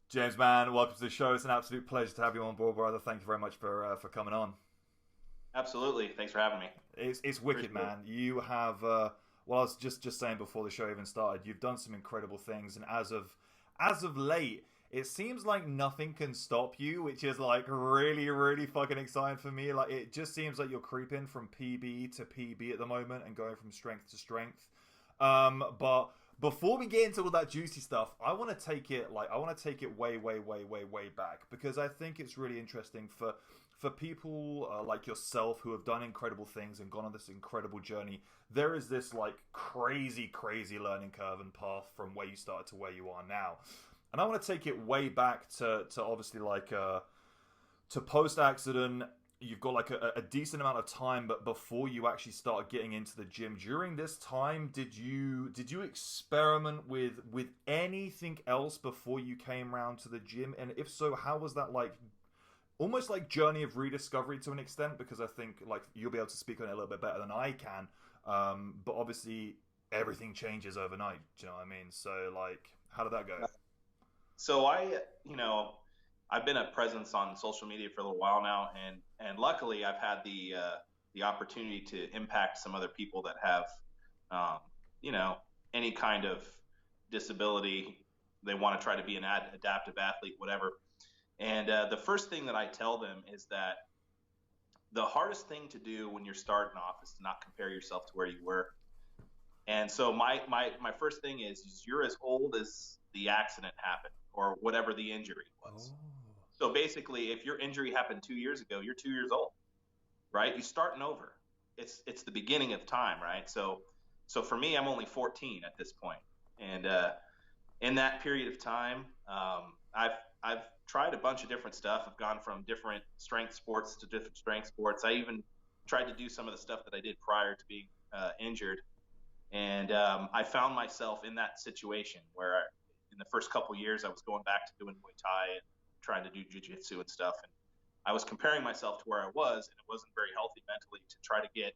James, man, welcome to the show. It's an absolute pleasure to have you on board, brother. Thank you very much for coming on. Absolutely. Thanks for having me. It's wicked, Appreciate it. man. You have well, I was just saying before the show even started, you've done some incredible things, and as of late, it seems like nothing can stop you, which is like really fucking exciting for me. Like it just seems like you're creeping from PB to PB at the moment and going from strength to strength. But before we get into all that juicy stuff, I want to take it way back because I think it's really interesting for people like yourself who have done incredible things and gone on this incredible journey. There is this like crazy learning curve and path from where you started to where you are now, and I want to take it way back to obviously like to post accident. You've got like a decent amount of time, but before you actually start getting into the gym, during this time, did you experiment with anything else before you came around to the gym? And if so, how was that like? Almost like journey of rediscovery to an extent, because I think like you'll be able to speak on it a little bit better than I can. But obviously, everything changes overnight. Do you know what I mean? So like, how did that go? So I've been a presence on social media for a little while now, and luckily I've had the opportunity to impact some other people that have, um, you know, any kind of disability. They want to try to be an adaptive athlete, whatever. And the first thing that I tell them is that the hardest thing to do when you're starting off is to not compare yourself to where you were. And so my first thing is you're as old as the accident happened or whatever the injury was. Oh, So basically, if your injury happened 2 years ago, you're 2 years old, right? You're starting over. It's the beginning of time, right? So for me, I'm only 14 at this point, and in that period of time, I've tried a bunch of different stuff. I've gone from different strength sports to different strength sports. I even tried to do some of the stuff that I did prior to being injured, and I found myself in that situation where in the first couple years I was going back to doing Muay Thai and trying to do jiu-jitsu and stuff, and I was comparing myself to where I was, and it wasn't very healthy mentally to try to get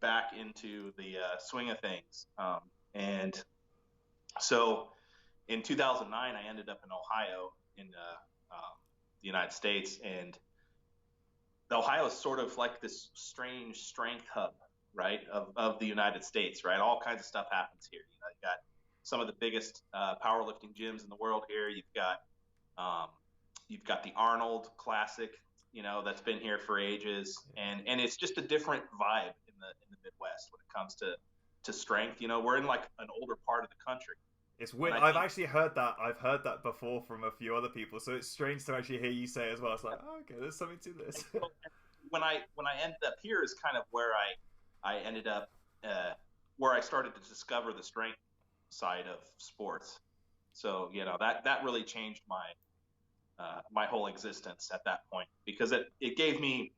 back into the swing of things. And so in 2009, I ended up in Ohio in the United States, and Ohio is sort of like this strange strength hub, right, of the United States, right? All kinds of stuff happens here. You got some of the biggest powerlifting gyms in the world here. Um, you've got the Arnold Classic, that's been here for ages, and it's just a different vibe in the Midwest when it comes to strength. We're in like an older part of the country, it's and weird. I I've think actually heard that. I've heard that before from a few other people. So it's strange to actually hear you say it as well. It's like, oh, okay, there's something to this. when I ended up here is kind of where I ended up where I started to discover the strength side of sports. So that really changed my whole existence at that point because it gave me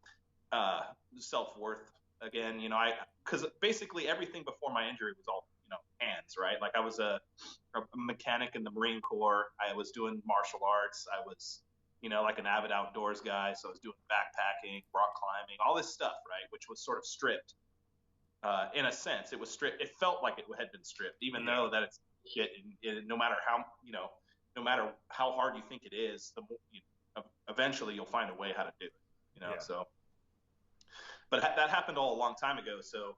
self-worth again. Because basically everything before my injury was all hands, right? Like I was a mechanic in the Marine Corps. I was doing martial arts. I was like an avid outdoors guy. So I was doing backpacking, rock climbing, all this stuff, right? Which was sort of stripped. In a sense, it was stripped. It felt like it had been stripped, even Yeah, though that it's shit. And no matter how, no matter how hard you think it is, eventually you'll find a way how to do it. yeah, So, but that happened all a long time ago. So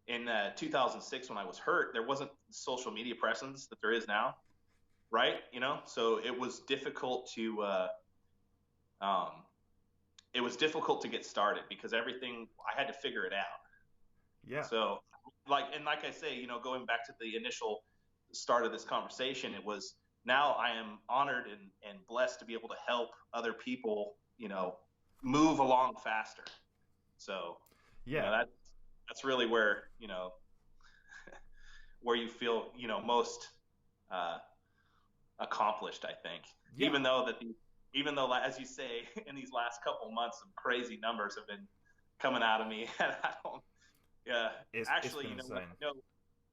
in 2006, when I was hurt, there wasn't social media presence that there is now, right? So um, it was difficult to get started because everything I had to figure it out. yeah. So, like I say, going back to the initial start of this conversation, it was now I am honored and blessed to be able to help other people, move along faster. So, Yeah. that's really where, where you feel, most uh, accomplished, I think. Yeah. Even though, as you say, in these last couple of months, some crazy numbers have been coming out of me, and I don't. Yeah, It's actually, been insane.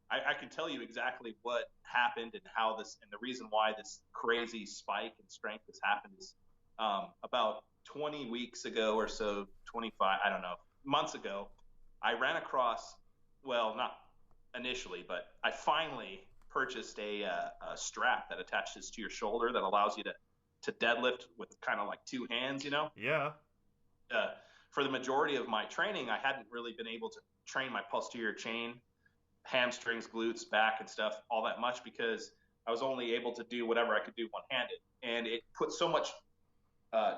I can tell you exactly what happened and how this, and the reason why this crazy spike in strength has happened is about 20 weeks ago or so, 25, I don't know, months ago, I ran across, well, not initially, but I finally purchased a strap that attaches to your shoulder that allows you to to deadlift with kind of like two hands, you know. Yeah. For the majority of my training, I hadn't really been able to train my posterior chain, hamstrings, glutes, back, and stuff all that much because I was only able to do whatever I could do one-handed, and it put so much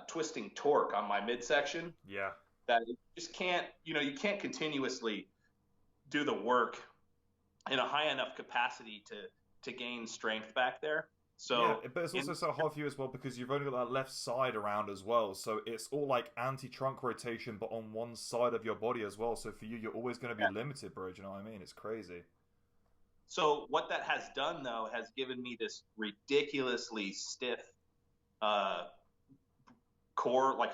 twisting torque on my midsection. Yeah. That you just can't, you can't continuously do the work in a high enough capacity to gain strength back there. So, yeah, but it's also so hard for you as well because you've only got that left side around as well. So it's all like anti-trunk rotation, but on one side of your body as well. So for you, you're always going to be limited, bro. Do you know what I mean? It's crazy. So what that has done, though, has given me this ridiculously stiff core, like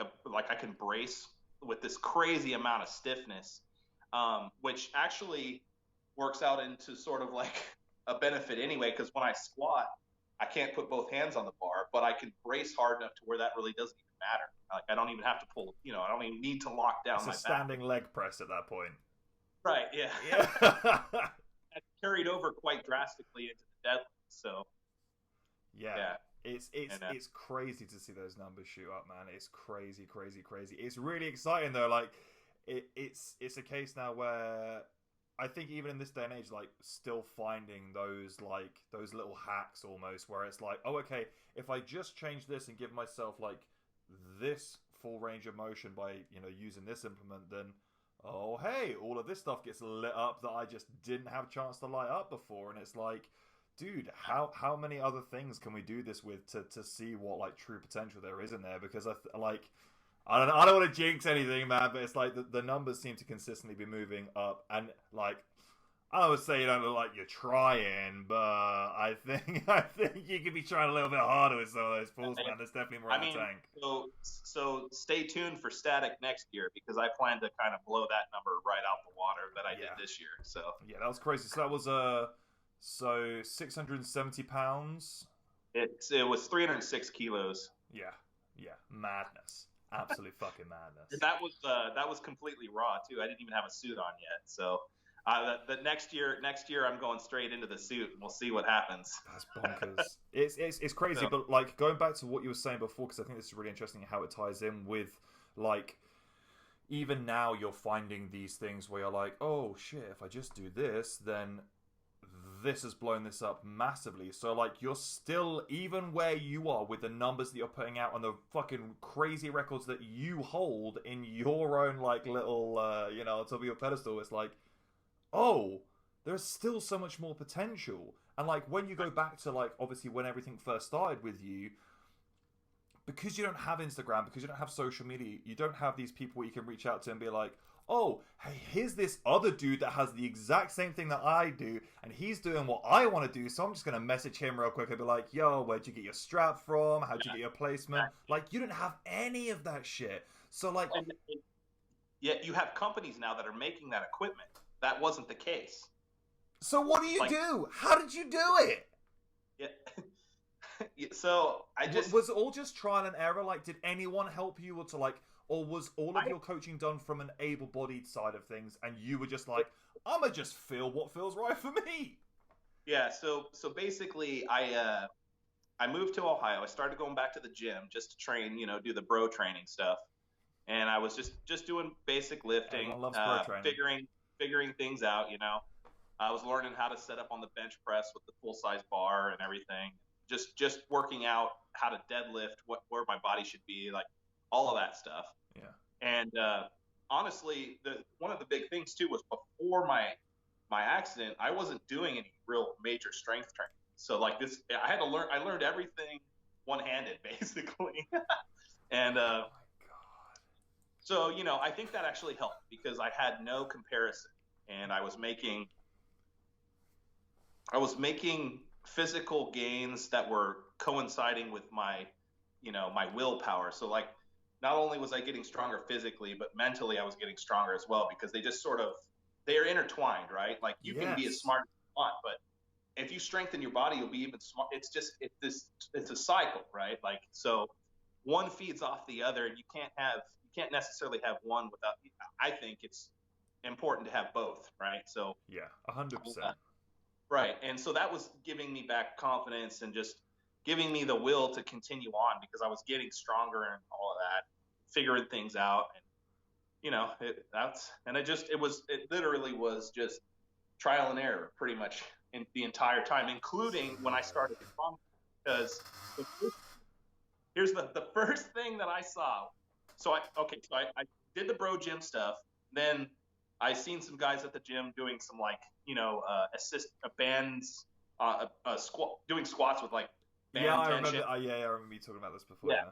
I can brace with this crazy amount of stiffness, which actually works out into sort of like a benefit anyway, because when I squat, I can't put both hands on the bar, but I can brace hard enough to where that really doesn't even matter. Like I don't even have to pull, I don't even need to lock down it's my a standing leg press at that point. Right, yeah. That carried over quite drastically into the deadlift, so. Yeah. It's crazy to see those numbers shoot up, man. It's crazy. It's really exciting though. Like it's a case now where I think even in this day and age, like still finding those little hacks almost where it's like, oh, okay, if I just change this and give myself like this full range of motion by, using this implement, then, oh, hey, all of this stuff gets lit up that I just didn't have a chance to light up before. And it's like, dude, how many other things can we do this with to see what like true potential there is in there? Because I don't want to jinx anything, man, but it's like the numbers seem to consistently be moving up, and like I would say you don't look like you're trying, but I think you could be trying a little bit harder with some of those pulls, man. There's definitely more in the tank. So stay tuned for static next year because I plan to kind of blow that number right out the water that I did this year. So yeah, that was crazy. So that was 670 pounds. It was 306 kilos. Yeah, madness. Absolute fucking madness. That was completely raw too. I didn't even have a suit on yet. So the next year I'm going straight into the suit and we'll see what happens. That's bonkers. It's crazy, so, but like going back to what you were saying before, because I think this is really interesting how it ties in with like even now you're finding these things where you're like, oh shit, if I just do this, then this has blown this up massively. So like you're still, even where you are with the numbers that you're putting out and the fucking crazy records that you hold in your own like little on top of your pedestal, it's like, oh, there's still so much more potential. And like when you go back to like obviously when everything first started with you, because you don't have Instagram, because you don't have social media, you don't have these people you can reach out to and be like, oh, hey, here's this other dude that has the exact same thing that I do, and he's doing what I want to do, so I'm just going to message him real quick and be like, yo, where'd you get your strap from? How'd you get your placement? Like, you didn't have any of that shit. So, like... Yet you have companies now that are making that equipment. That wasn't the case. So what do you do? How did you do it? Yeah. So, I just... Was it all just trial and error? Like, did anyone help you or to, like... Or was all of your coaching done from an able-bodied side of things, and you were just like, I'm gonna just feel what feels right for me? Yeah. So basically, I moved to Ohio. I started going back to the gym just to train, do the bro training stuff, and I was just doing basic lifting, figuring things out. I was learning how to set up on the bench press with the full-size bar and everything. Just working out how to deadlift, where my body should be, like. All of that stuff. Yeah. And honestly, one of the big things too was before my accident, I wasn't doing any real major strength training. So like this, I learned everything one-handed basically. And oh my God. So I think that actually helped because I had no comparison, and I was making physical gains that were coinciding with my my willpower. So like. Not only was I getting stronger physically, but mentally I was getting stronger as well because they are intertwined, right? Like you can be as smart as you want, but if you strengthen your body, you'll be even smart. It's a cycle, right? Like, so one feeds off the other, and you can't necessarily have one without, I think it's important to have both, right? So yeah, 100%. Right. And so that was giving me back confidence and just, giving me the will to continue on because I was getting stronger and all of that, figuring things out. And, you know, it literally was just trial and error pretty much in the entire time, including when I started the strongman. Because here's the first thing that I saw. So I did the bro gym stuff. Then I seen some guys at the gym doing some like, you know, bands, doing squats with like band tension. I remember you talking about this before. Yeah.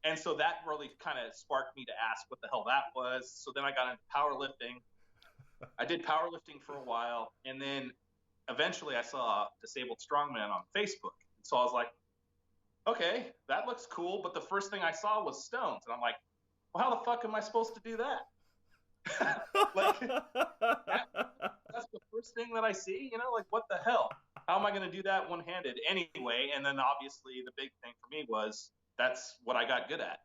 And so that really kind of sparked me to ask what the hell that was. So then I got into powerlifting. I did powerlifting for a while, and then eventually I saw Disabled Strongman on Facebook. So I was like, okay, that looks cool. But the first thing I saw was stones, and I'm like, well, how the fuck am I supposed to do that? Like, that's the first thing that I see, you know, like, what the hell? How am I going to do that one-handed anyway? And then obviously the big thing for me was that's what I got good at.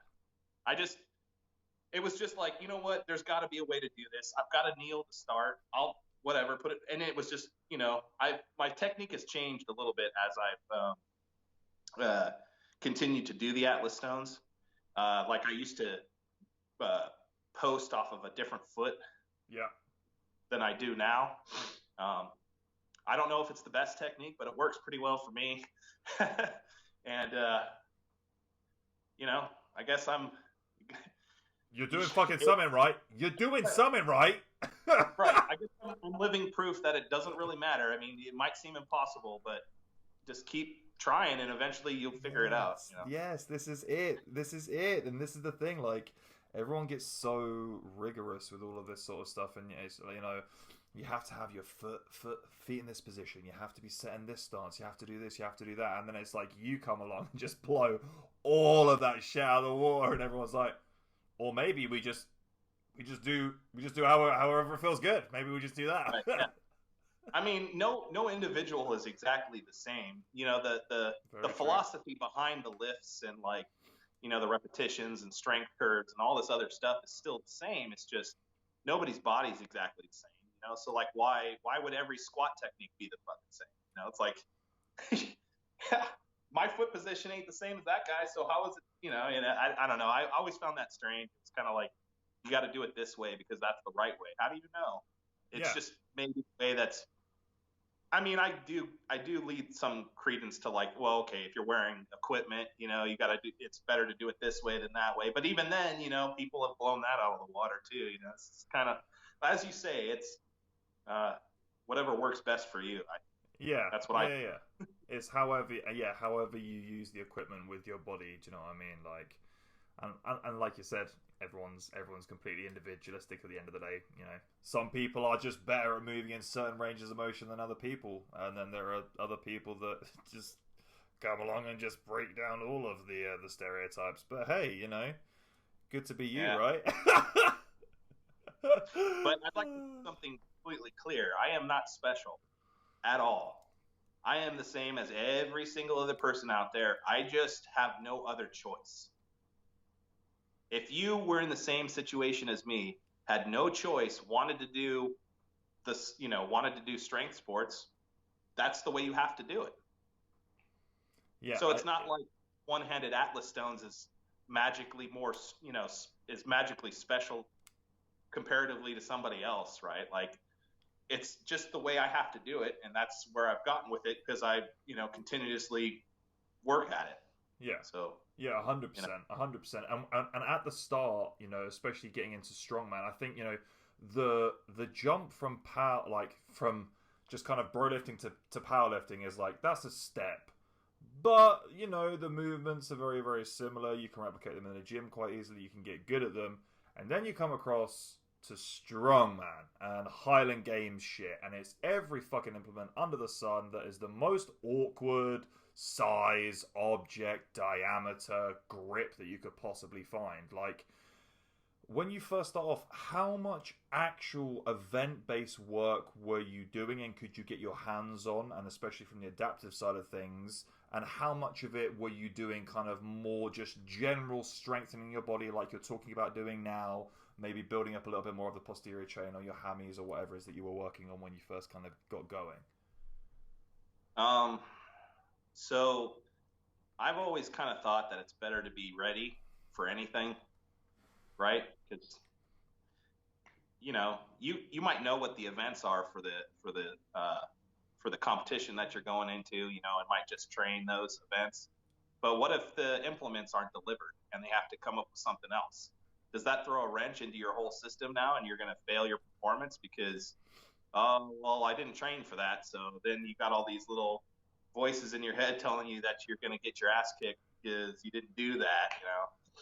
It was just like, you know what, there's got to be a way to do this. I've got to kneel to start. I'll whatever, put it. And it was just, you know, my technique has changed a little bit as I've continued to do the Atlas stones. Like I used to post off of a different foot than I do now. I don't know if it's the best technique, but it works pretty well for me. And, you know, I guess you're doing fucking something right. You're doing something right. Right. I guess I'm living proof that it doesn't really matter. I mean, it might seem impossible, but just keep trying and eventually you'll figure it out. You know? Yes, this is it. This is it. And this is the thing. Like, everyone gets so rigorous with all of this sort of stuff. And, you know, you have to have your feet in this position. You have to be set in this stance. You have to do this. You have to do that. And then it's like you come along and just blow all of that shit out of the water. And everyone's like, or maybe we just do however it feels good. Maybe we just do that. Right, yeah. I mean, no individual is exactly the same. You know, the philosophy behind the lifts and, like, you know, the repetitions and strength curves and all this other stuff is still the same. It's just nobody's body is exactly the same. You know, so like why would every squat technique be the fucking same? You know, it's like my foot position ain't the same as that guy, so how is it? You know, and I don't know. I always found that strange. It's kind of like you got to do it this way because that's the right way. How do you know? It's just maybe the way that's. I mean, I do lead some credence to, like, well, okay, if you're wearing equipment, you know, it's better to do it this way than that way. But even then, you know, people have blown that out of the water too. You know, it's kind of, as you say, it's whatever works best for you. That's what It's however you use the equipment with your body. Do you know what I mean? Like, and like you said, everyone's completely individualistic at the end of the day. You know, some people are just better at moving in certain ranges of motion than other people, and then there are other people that just come along and just break down all of the stereotypes. But hey, you know, good to be you, right? But I'd like to do something completely clear. I am not special at all. I am the same as every single other person out there. I just have no other choice. If you were in the same situation as me, had no choice, wanted to do strength sports, that's the way you have to do it. Yeah. So it's not like one-handed Atlas stones is magically more, you know, is magically special comparatively to somebody else, right? Like, it's just the way I have to do it, and that's where I've gotten with it because I, you know, continuously work at it. Yeah. So. Yeah, 100%, 100%. And at the start, you know, especially getting into strongman, I think, you know, the jump from from just kind of bro lifting to powerlifting is like, that's a step. But, you know, the movements are very, very similar. You can replicate them in the gym quite easily. You can get good at them. And then you come across to strongman and Highland Games shit. And it's every fucking implement under the sun that is the most awkward size, object, diameter, grip that you could possibly find. Like, when you first start off, how much actual event-based work were you doing and could you get your hands on, and especially from the adaptive side of things, and how much of it were you doing kind of more just general strengthening your body like you're talking about doing now, maybe building up a little bit more of the posterior chain or your hammies or whatever it is that you were working on when you first kind of got going? So I've always kind of thought that it's better to be ready for anything, right? Because you might know what the events are for the competition that you're going into, and might just train those events. But what if the implements aren't delivered and they have to come up with something else? Does that throw a wrench into your whole system now, and you're going to fail your performance because, oh, well, I didn't train for that. So then you got all these little voices in your head telling you that you're going to get your ass kicked because you didn't do that,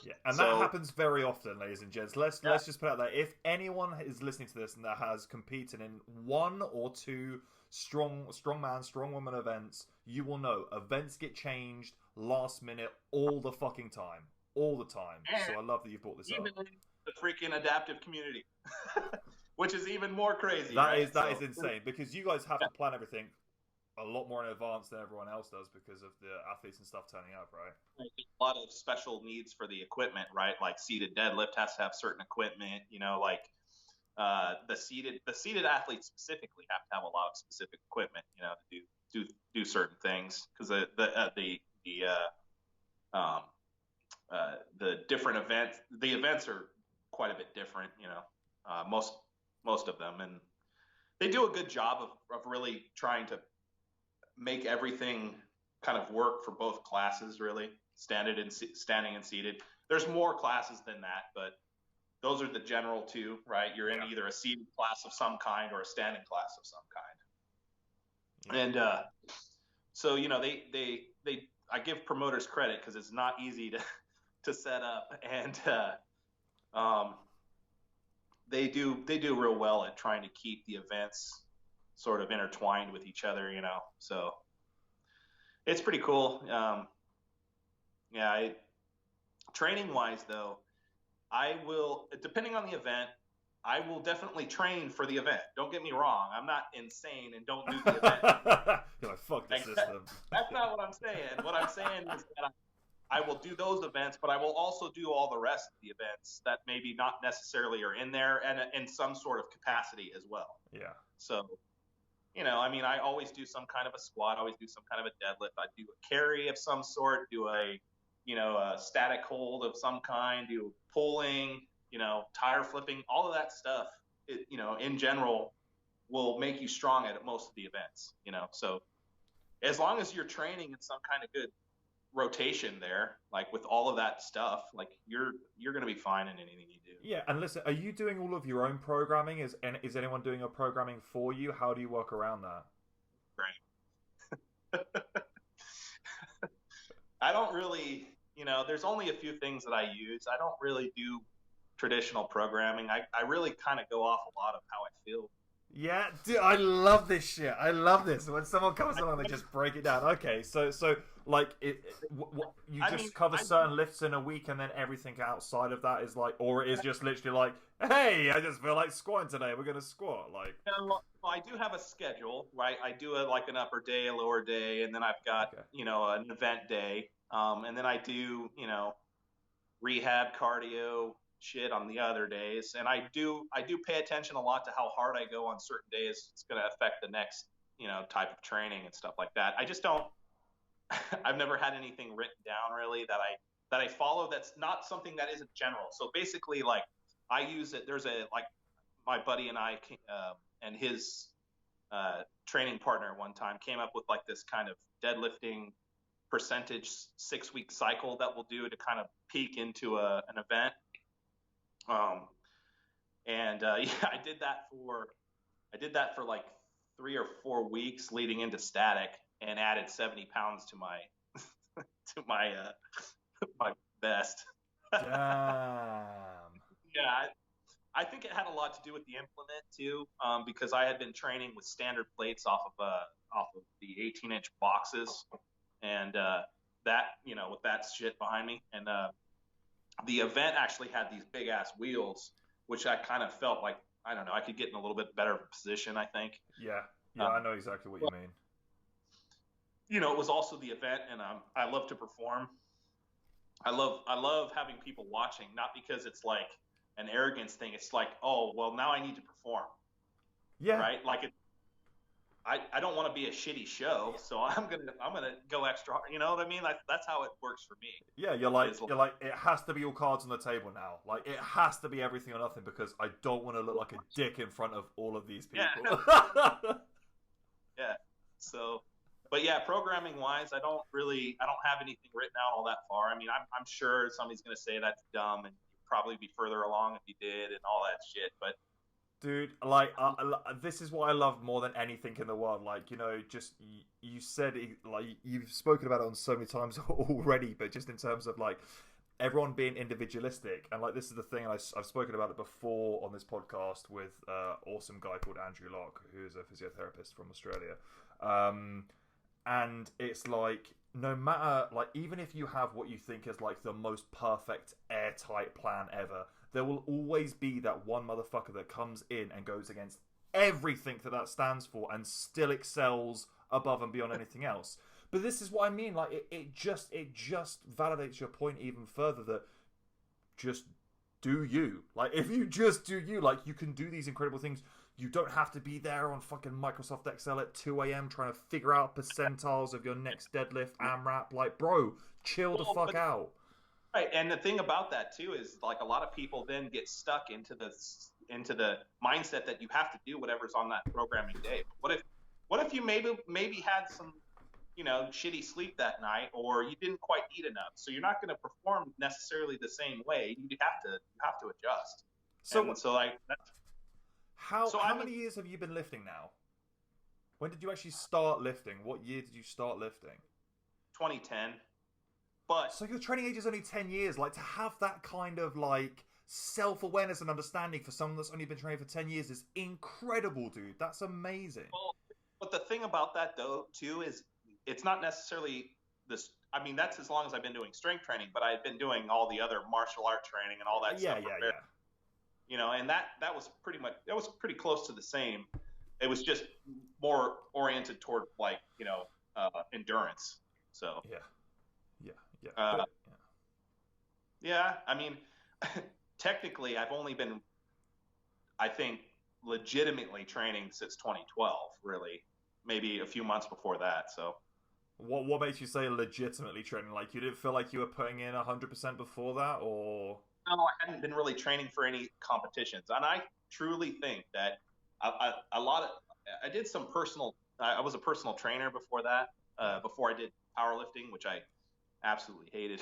Yeah, and that happens very often, ladies and gents. Let's just put out there, if anyone is listening to this and that has competed in 1 or 2 strongman, strongwoman events, you will know events get changed last minute all the fucking time. All the time. And so I love that you brought this up. Even the freaking adaptive community, which is even more crazy. That is insane, because you guys have to plan everything a lot more in advance than everyone else does because of the athletes and stuff turning up, right? A lot of special needs for the equipment, right? Like seated deadlift has to have certain equipment, the seated athletes specifically have to have a lot of specific equipment, to do certain things, because the different events, the events are quite a bit different, most of them, and they do a good job of really trying to make everything kind of work for both classes, really, standing and seated. There's more classes than that, but those are the general two, right? You're in either a seated class of some kind or a standing class of some kind. And so, I give promoters credit because it's not easy to set up, and they do real well at trying to keep the events sort of intertwined with each other, so it's pretty cool. Training wise though, I will, depending on the event, I will definitely train for the event. Don't get me wrong. I'm not insane and don't do the event. You're like, fuck the system. That's not what I'm saying. What I'm saying is that I will do those events, but I will also do all the rest of the events that maybe not necessarily are in there, and in some sort of capacity as well. Yeah. So, I always do some kind of a squat, always do some kind of a deadlift. I do a carry of some sort, do a static hold of some kind, do pulling, tire flipping, all of that stuff, in general will make you strong at most of the events, so as long as you're training in some kind of good rotation there, like with all of that stuff, like you're going to be fine in anything you do. Yeah, and listen, are you doing all of your own programming? Is anyone doing your programming for you? How do you work around that? Right. I don't really, there's only a few things that I use. I don't really do traditional programming. I really kind of go off a lot of how I feel. Yeah, dude, I love this shit. I love this. When someone comes along, they just break it down. Okay, so like you just cover certain lifts in a week, and then everything outside of that is like, or it is just literally like, hey, I just feel like squatting today. We're gonna squat. Like, well, I do have a schedule, right? I do like an upper day, a lower day, and then I've got an event day, and then I do rehab, cardio shit on the other days, and I do pay attention a lot to how hard I go on certain days. It's going to affect the next type of training and stuff like that. I just don't I've never had anything written down really that I follow that's not something that isn't general. So basically, like, I use it, there's my buddy and I and his training partner one time came up with like this kind of deadlifting percentage 6-week cycle that we'll do to kind of peak into an event. I did that for like 3 or 4 weeks leading into static, and added 70 pounds to my my best. Damn. Yeah, I think it had a lot to do with the implement too, because I had been training with standard plates off of the 18-inch boxes, and that with that shit behind me, and the event actually had these big ass wheels, which I kind of felt like, I don't know, I could get in a little bit better position, I think. Yeah, I know exactly what you mean. It was also the event, and I love to perform. I love having people watching, not because it's like an arrogance thing. It's like, oh, well, now I need to perform. Yeah. Right? Like, I don't want to be a shitty show, so I'm gonna go extra hard. You know what I mean? That's how it works for me. Yeah, you're like it has to be all cards on the table now. Like it has to be everything or nothing because I don't want to look like a dick in front of all of these people. Yeah. Yeah. So, but yeah, programming wise, I don't have anything written out all that far. I mean, I'm sure somebody's gonna say that's dumb and you'd probably be further along if you did and all that shit. But dude, like this is what I love more than anything in the world. Like, you know, just you said it, like you've spoken about it on so many times already, but just in terms of like everyone being individualistic, and like this is the thing I've spoken about it before on this podcast with awesome guy called Andrew Locke, who's a physiotherapist from Australia, and it's like no matter like even if you have what you think is like the most perfect airtight plan ever, there will always be that one motherfucker that comes in and goes against everything that stands for and still excels above and beyond anything else. But this is what I mean. Like it just validates your point even further that just do you. Like if you just do you, like you can do these incredible things. You don't have to be there on fucking Microsoft Excel at 2 a.m. trying to figure out percentiles of your next deadlift, AMRAP. Like, bro, chill the fuck out. Right, and the thing about that too is like a lot of people then get stuck into the mindset that you have to do whatever's on that programming day. What if you maybe had some, you know, shitty sleep that night, or you didn't quite eat enough, so you're not going to perform necessarily the same way. You have to adjust. So like that's how many years have you been lifting now? When did you actually start lifting? What year did you start lifting? 2010. But so your training age is only 10 years. Like to have that kind of like self-awareness and understanding for someone that's only been training for 10 years is incredible, dude. That's amazing. Well, but the thing about that though too is it's not necessarily this. I mean, that's as long as I've been doing strength training, but I've been doing all the other martial art training and all that stuff. Yeah. You know, and that was pretty close to the same. It was just more oriented toward like, you know, endurance. So yeah. I mean, technically, I've only been, I think, legitimately training since 2012. Really, maybe a few months before that. So, what makes you say legitimately training? Like you didn't feel like you were putting in 100% before that, or? No, I hadn't been really training for any competitions, and I truly think that I did some personal. I was a personal trainer before that. Before I did powerlifting, which I absolutely hated.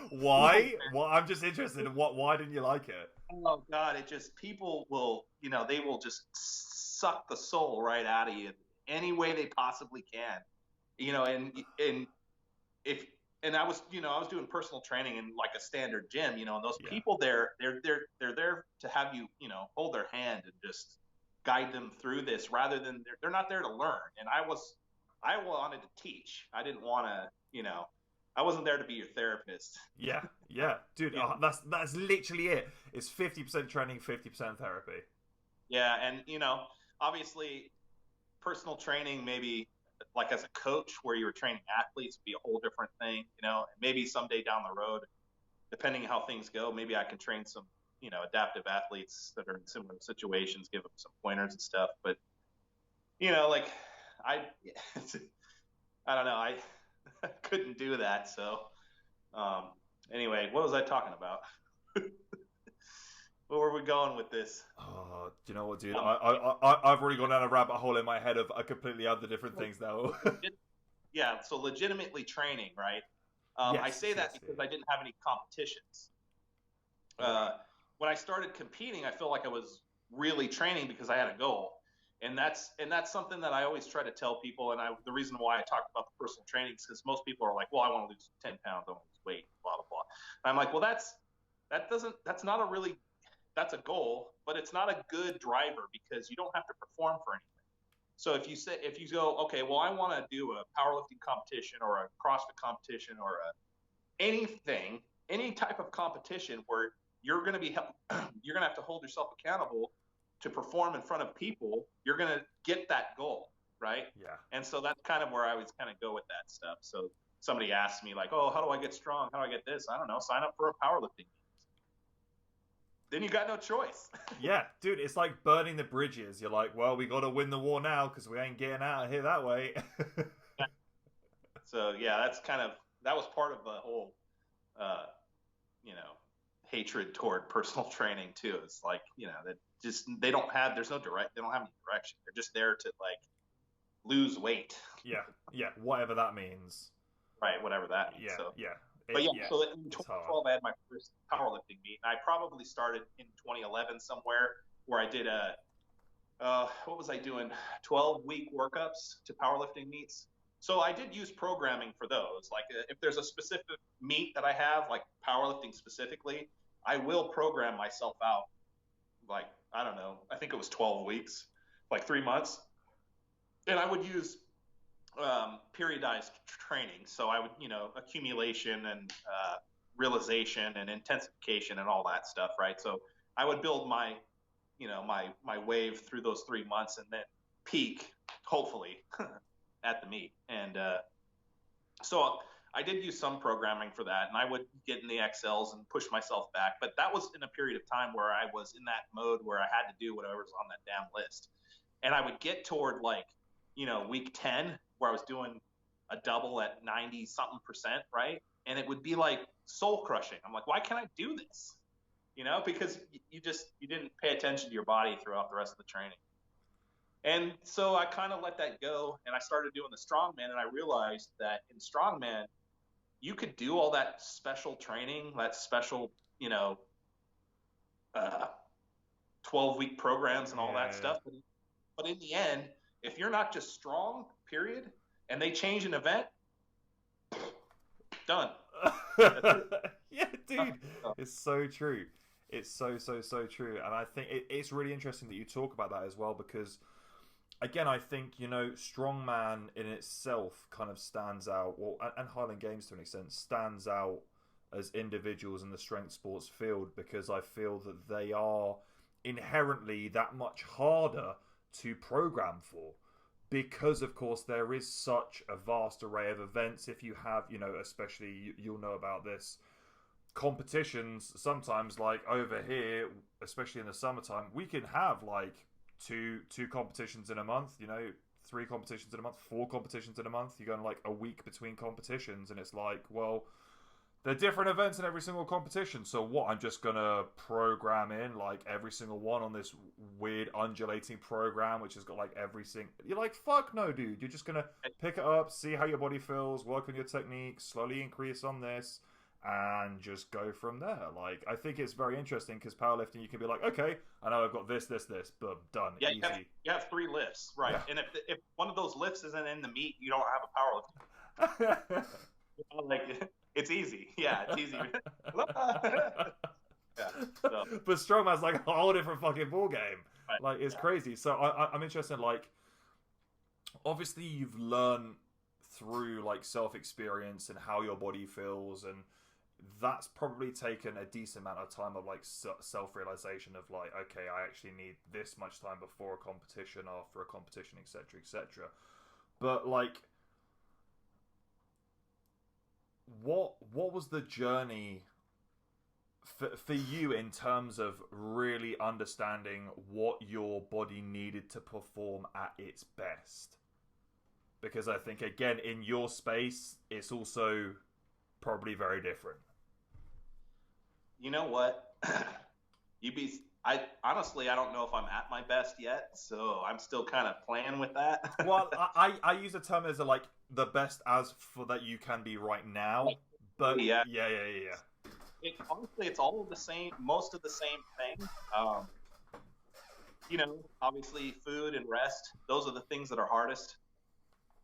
Why? Well, I'm just interested in why didn't you like it? Oh God, it just people will, you know, they will just suck the soul right out of you any way they possibly can. You know, and I was, you know, I was doing personal training in like a standard gym, you know, and those people there, they're there to have you, you know, hold their hand and just guide them through this rather than they're not there to learn. And I wanted to teach. I didn't want to, you know, I wasn't there to be your therapist. Yeah, dude, that's literally it. It's 50% training, 50% therapy. Yeah, and you know, obviously, personal training maybe like as a coach where you were training athletes would be a whole different thing, you know. Maybe someday down the road, depending how things go, maybe I can train some, you know, adaptive athletes that are in similar situations, give them some pointers and stuff. But you know, like I don't know, I couldn't do that. So anyway, what was I talking about? Where were we going with this? Oh, do you know what, dude? I've already gone down a rabbit hole in my head of completely other different things now. Yeah, so legitimately training, right? I say that because I didn't have any competitions. When I started competing, I felt like I was really training because I had a goal. And that's something that I always try to tell people. And the reason why I talked about the personal training is because most people are like, well, I want to lose 10 pounds, I want to lose weight, blah, blah, blah. And I'm like, well, that's a goal, but it's not a good driver because you don't have to perform for anything. So if you go, okay, well, I want to do a powerlifting competition or a CrossFit competition or any type of competition where you're going to have to hold yourself accountable to perform in front of people, you're going to get that goal, right? Yeah. And so that's kind of where I always kind of go with that stuff. So somebody asks me like, oh, how do I get strong? How do I get this? I don't know. Sign up for a powerlifting. then you got no choice. Yeah, dude, it's like burning the bridges. You're like, well, we got to win the war now because we ain't getting out of here that way. So yeah, that was part of the whole, you know, hatred toward personal training too. It's like, you know, that just they don't have any direction. They're just there to like lose weight. Yeah, whatever that means. Right, whatever that means. Yeah. But so in 2012, I had my first powerlifting meet, and I probably started in 2011 somewhere where I did what was I doing? 12-week workups to powerlifting meets. So I did use programming for those. Like if there's a specific meet that I have, like powerlifting specifically, I will program myself out. Like, I don't know, I think it was 12 weeks, like 3 months. And I would use periodized training. So I would, you know, accumulation and realization and intensification and all that stuff, right? So I would build my, you know, my wave through those 3 months and then peak, hopefully, at the meet. And so I did use some programming for that, and I would get in the Excels and push myself back. But that was in a period of time where I was in that mode where I had to do whatever was on that damn list. And I would get toward like, you know, week 10 where I was doing a double at 90-something%, right? And it would be like soul crushing. I'm like, why can't I do this? You know, because you didn't pay attention to your body throughout the rest of the training. And so I kind of let that go, and I started doing the strongman, and I realized that in strongman, you could do all that special training, that special, you know, 12-week programs and all that stuff. But in the end, if you're not just strong, period, and they change an event, done. Yeah, dude, it's so true. It's so true. And I think it's really interesting that you talk about that as well, because again, I think, you know, strongman in itself kind of stands out, well, and Highland Games to an extent stands out as individuals in the strength sports field, because I feel that they are inherently that much harder to program for, because of course there is such a vast array of events. If you have, you know, especially you'll know about this, competitions sometimes, like over here, especially in the summertime, we can have like two competitions in a month, you know, 3 competitions in a month, 4 competitions in a month. You're going like a week between competitions, and it's like, well, they're different events in every single competition. So what, I'm just gonna program in like every single one on this weird undulating program, which has got like every single... You're like, fuck no, dude. You're just gonna pick it up, see how your body feels, work on your technique, slowly increase on this, and just go from there. Like, I think it's very interesting because powerlifting, you can be like, okay, I know I've got this, boom, done, yeah, easy. You have 3 lifts, right? Yeah. And if one of those lifts isn't in the meet, you don't have a powerlifting. Like, it's easy. Yeah, it's easy. Yeah, so. But strongman's like a whole different fucking ball game. Right. Like, it's crazy. So I'm interested in, like, obviously you've learned through like self-experience and how your body feels, and that's probably taken a decent amount of time of like self-realization of like, okay, I actually need this much time before a competition, after a competition, etc. But like, what was the journey for you in terms of really understanding what your body needed to perform at its best? Because I think, again, in your space, it's also probably very different. You know what? Honestly, I don't know if I'm at my best yet, so I'm still kind of playing with that. Well, I use the term as like the best as for that you can be right now, but yeah. Honestly, it's all of the same, most of the same thing. You know, obviously, food and rest; those are the things that are hardest.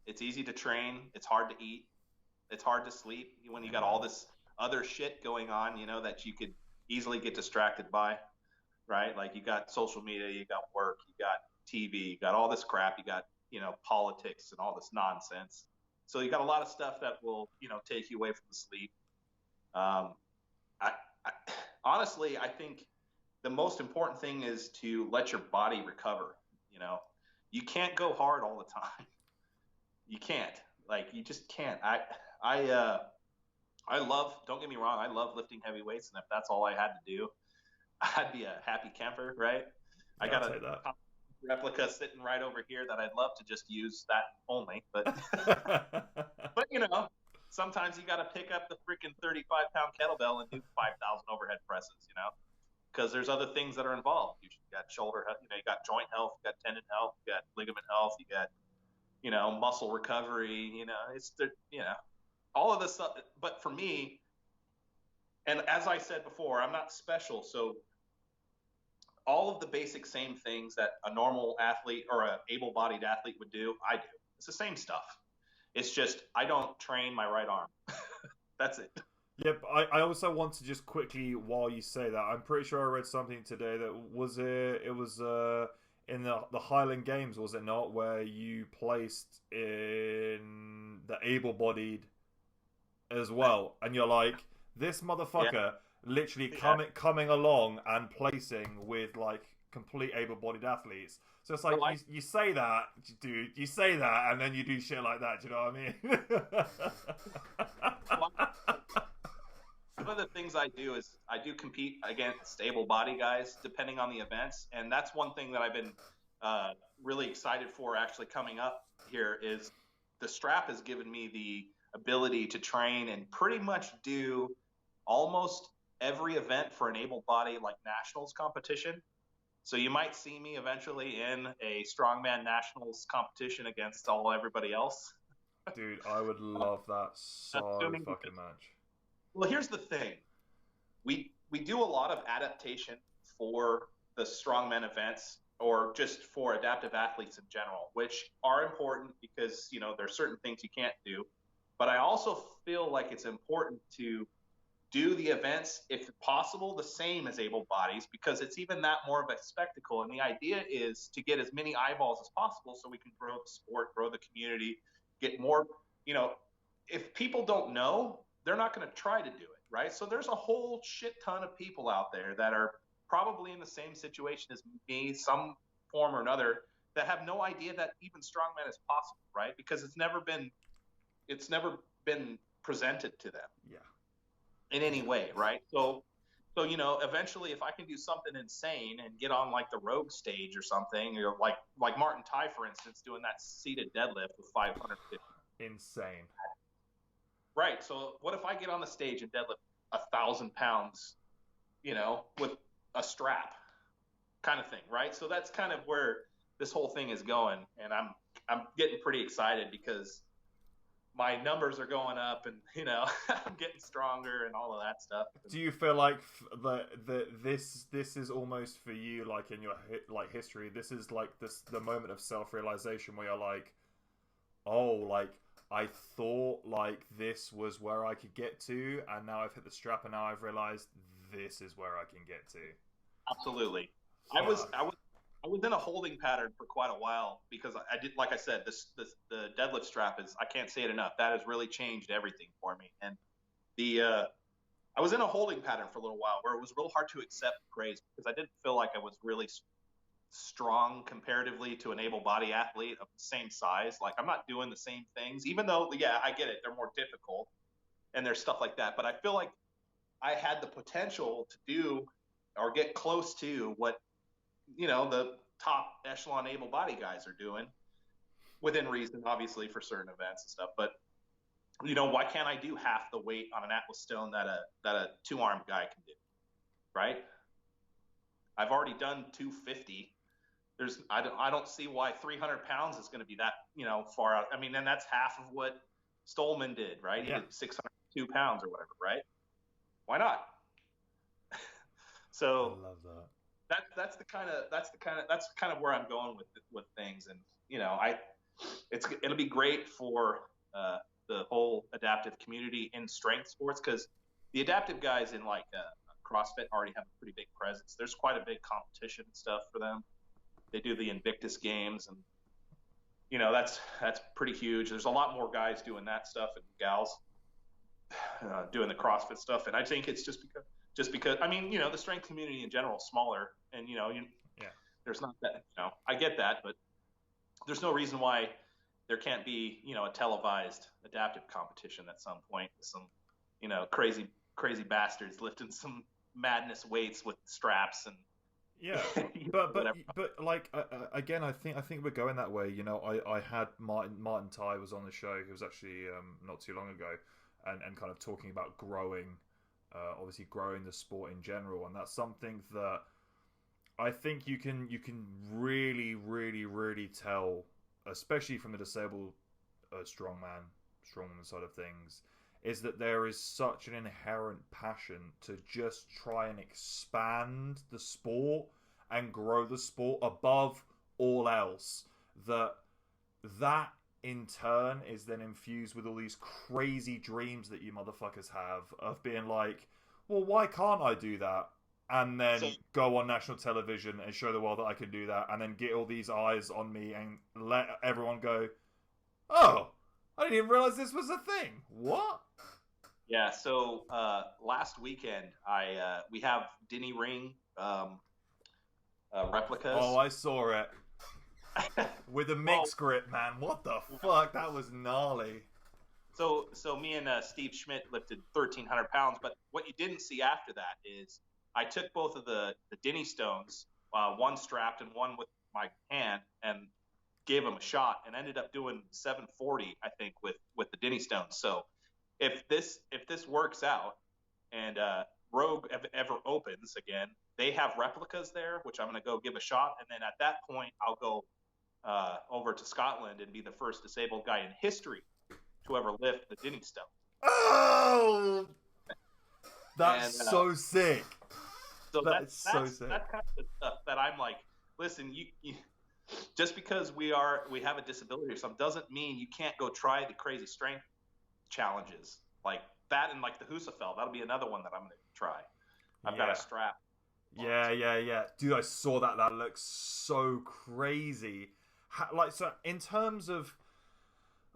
It's easy to train. It's hard to eat. It's hard to sleep when you got all this other shit going on, you know, that you could easily get distracted by, right? Like, you got social media, you got work, you got TV, you got all this crap, you got, you know, politics and all this nonsense. So you got a lot of stuff that will, you know, take you away from the sleep. Honestly, I think the most important thing is to let your body recover. You know, you can't go hard all the time. You can't, like, you just can't. I love, don't get me wrong, I love lifting heavy weights, and if that's all I had to do, I'd be a happy camper, right? I Yeah, I'll got a take that. replica sitting right over here that I'd love to just use that only, but but sometimes you got to pick up the freaking 35-pound kettlebell and do 5,000 overhead presses, because there's other things that are involved. You got shoulder health, you got joint health, you got tendon health, you got ligament health, you got muscle recovery. It's the all of this stuff. But for me, and as I said before, I'm not special, so all of the basic same things that a normal athlete or an able-bodied athlete would do, I do. It's the same stuff. It's just I don't train my right arm. That's it. Yep, I also want to just quickly, while you say that, I'm pretty sure I read something today that was in the Highland Games, was it not, where you placed in the able-bodied as well, and you're like, this motherfucker literally coming along and placing with like complete able-bodied athletes. So it's like you say that, dude, you say that, and then you do shit like that. Do you know what I mean? One of the things I do is I do compete against able-bodied guys depending on the events, and that's one thing that I've been really excited for actually coming up here is the strap has given me the ability to train and pretty much do almost every event for an able-bodied like nationals competition. So you might see me eventually in a strongman nationals competition against everybody else. Dude, I would love that so fucking much. Well, here's the thing. We do a lot of adaptation for the strongman events or just for adaptive athletes in general, which are important because, there's certain things you can't do. But I also feel like it's important to do the events, if possible, the same as able bodies, because it's even that more of a spectacle. And the idea is to get as many eyeballs as possible so we can grow the sport, grow the community, get more, if people don't know, they're not going to try to do it, right? So there's a whole shit ton of people out there that are probably in the same situation as me, some form or another, that have no idea that even strongman is possible, right? Because it's never been presented to them. Yeah. In any way, right? So eventually, if I can do something insane and get on like the Rogue stage or something, or like Martin Ty, for instance, doing that seated deadlift with 550. Insane. Right. So what if I get on the stage and deadlift 1,000 pounds, with a strap, kind of thing, right? So that's kind of where this whole thing is going, and I'm getting pretty excited because my numbers are going up, and I'm getting stronger and all of that stuff. Do you feel like this is almost for you, like in your history, this is like the moment of self-realization where you're like, oh, like I thought like this was where I could get to, and now I've hit the strap, and now I've realized this is where I can get to. Absolutely. I was in a holding pattern for quite a while because I did, like I said, the deadlift strap I can't say it enough. That has really changed everything for me. And I was in a holding pattern for a little while where it was real hard to accept praise because I didn't feel like I was really strong comparatively to an able-bodied athlete of the same size. Like I'm not doing the same things, even though, yeah, I get it. They're more difficult and there's stuff like that. But I feel like I had the potential to do or get close to what, the top echelon able-bodied guys are doing within reason, obviously, for certain events and stuff. But, why can't I do half the weight on an Atlas stone that a two-armed guy can do, right? I've already done 250. I don't see why 300 pounds is going to be that, far out. I mean, and that's half of what Stolman did, right? He did 602 pounds or whatever, right? Why not? So I love that. That's kind of where I'm going with things, and it'll be great for the whole adaptive community in strength sports because the adaptive guys in like CrossFit already have a pretty big presence. There's quite a big competition and stuff for them. They do the Invictus Games, and that's pretty huge. There's a lot more guys doing that stuff and gals doing the CrossFit stuff, and I think it's just because I mean, the strength community in general is smaller, and there's not that, I get that, but there's no reason why there can't be, a televised adaptive competition at some point with some, crazy bastards lifting some madness weights with straps and Yeah, whatever. but like again, I think we're going that way. You know, I had Martin Ty was on the show. He was actually not too long ago, and kind of talking about growing, obviously growing the sport in general, and that's something that I think you can really tell, especially from the disabled strongman side of things, is that there is such an inherent passion to just try and expand the sport and grow the sport above all else. That in turn is then infused with all these crazy dreams that you motherfuckers have of being like, well, why can't I do that? And then go on national television and show the world that I can do that, and then get all these eyes on me and let everyone go, oh, I didn't even realize this was a thing. What? Yeah. So last weekend, we have Denny Ring replicas. Oh, I saw it with a mixed grip, man. What the fuck? That was gnarly. So me and Steve Schmidt lifted 1,300 pounds, but what you didn't see after that is I took both of the Denny stones, one strapped and one with my hand, and gave them a shot, and ended up doing 740, I think, with the Denny stones. So if this works out and Rogue ever opens again, they have replicas there, which I'm going to go give a shot, and then at that point I'll go over to Scotland and be the first disabled guy in history to ever lift the Denny stone. Oh, that's so sick. So that's so sick. That's kind of the stuff that I'm like, listen, you just because we have a disability or something doesn't mean you can't go try the crazy strength challenges like that, and like the Husafell. That'll be another one that I'm going to try. I've got a strap. Yeah. Dude, I saw that. That looks so crazy. So in terms of,